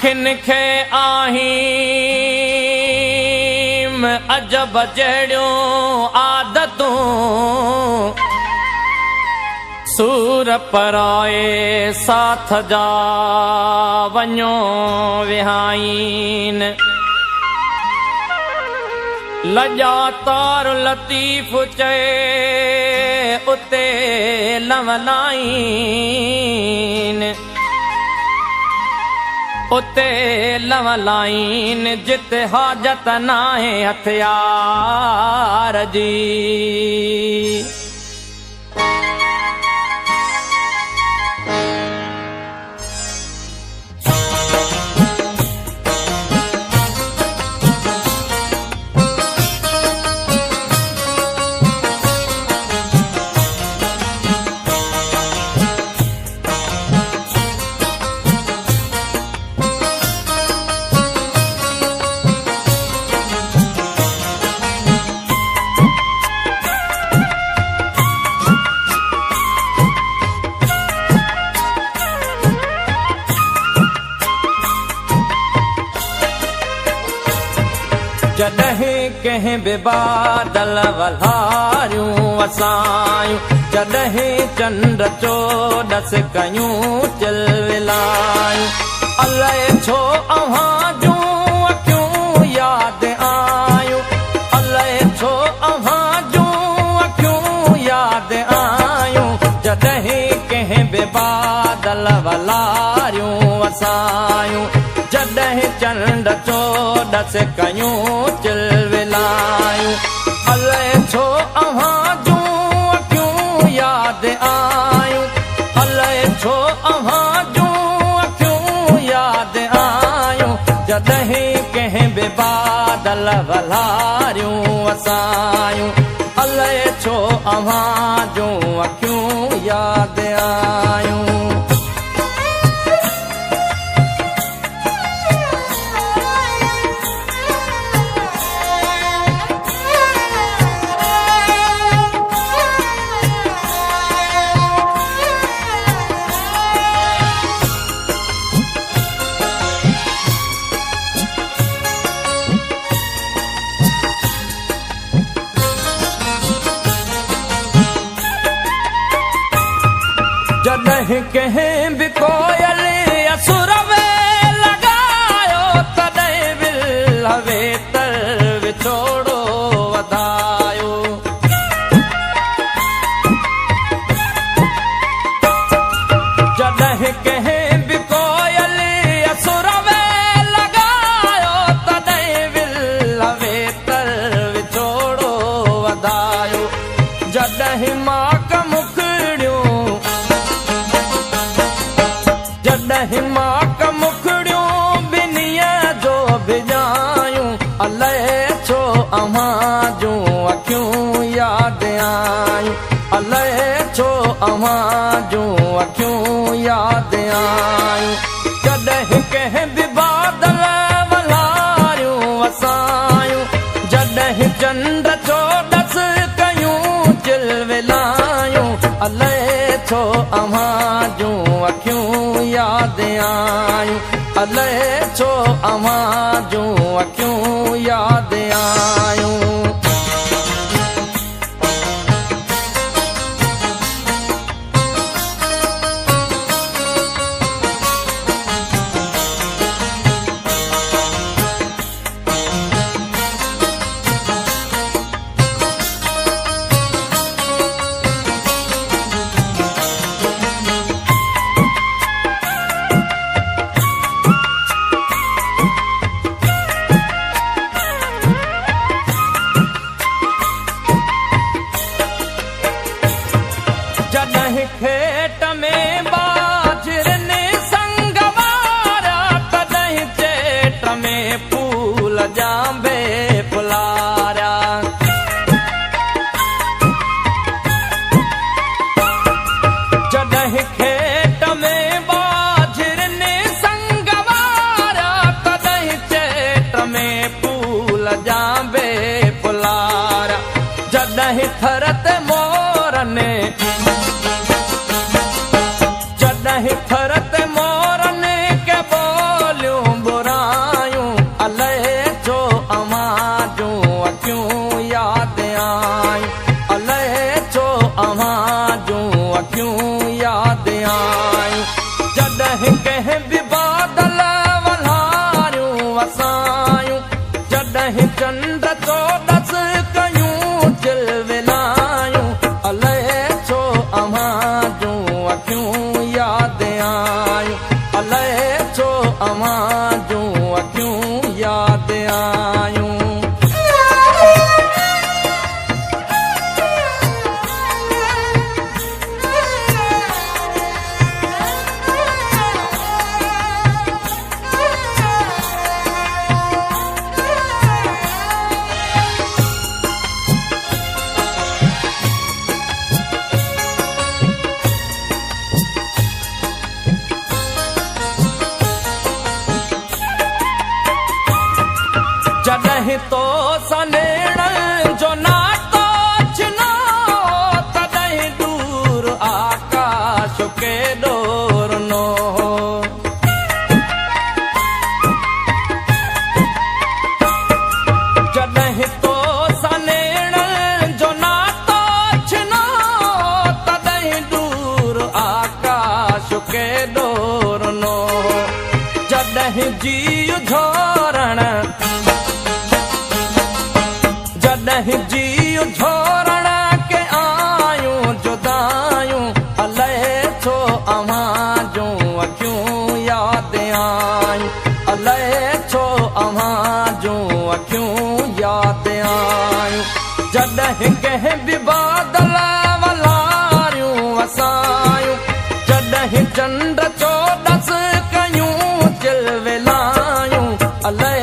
अखियुनि खे आहिम अजब जहिड़ियूं आदतूं सूर पराए साथ जा वञो विहाइन लॼा तार लतीफ़ चए उते लवलाइन उते लवलाइन जिते हाजत नाहे हथियार जी जॾहिं कंहिं बि बादल वल्हारियूं वसायूं जॾहिं चंड चोॾस कयूं चिलविलायूं अलाए छो अव्हां जूं अखियूं यादि आयूं अलाए छो अव्हां जूं अखियूं यादि आयूं जॾहिं कंहिं बि बादल वल्हारियूं वसायूं जॾहिं चंड चोॾस कयूं चिलविलायूं अलाए छो अव्हां जूं अखियूं यादि आयूं अलाए छो अव्हां जूं अखियूं यादि आयूं जॾहिं कंहिं बि बादल वल्हारियूं वसायूं अलाए छो अव्हां जूं अखियूं यादि आयूं जॾहिं कंहिं बि कोयल असुर में लॻायो तॾहिं विल वेतर विछोड़ो वधायो जॾहिं कंहिं बि कोयल असुर में लॻायो तॾहिं विल वेतर विछोड़ो वधायो जॾहिं माक जॾहिं माक मुखड़ियूं ॿिन्हीअ जो भिॼायूं अलाए छो अव्हां जूं अखियूं यादि आयूं अलाए छो अव्हां जूं अखियूं यादि आयूं जॾहिं कंहिं बि बादल वल्हारियूं वसायूं जॾहिं चंड चोॾस कयूं चिलविलायूं अलाए छो अव्हां जूं अखियूं यादि आयूं अलाए छो अव्हां जूं अखियूं यादि आयूं यादि आयूं अलाए छो अव्हां जूं अखियूं यादि आयूं जॾहिं कंहिं बि बादल वल्हारियूं वसायूं जॾहिं चंड चोॾस कयूं चिलविलायूं अलाए छो अव्हां जूं अखियूं यादि आयूं अलाए छो अव्हां जूं अखियूं यादि आयूं जॾहिं तो सनेण जो नातो छिनो तॾहिं दूर आकाश के ॾोरनो जॾहिं तो सनेण जो नातो छिनो तॾहिं दूर आकाश के ॾोरनो जॾहिं जीउ झोरण जॾहिं जीउ झोरण के आयूं जुदायूं अलाए छो अव्हां जूं अखियूं यादि आयूं अलाए छो अव्हां जूं अखियूं यादि आयूं जॾहिं कंहिं बि बादल वल्हारियूं वसायूं जॾहिं चंड चोॾस कयूं चिलविलायूं अलाए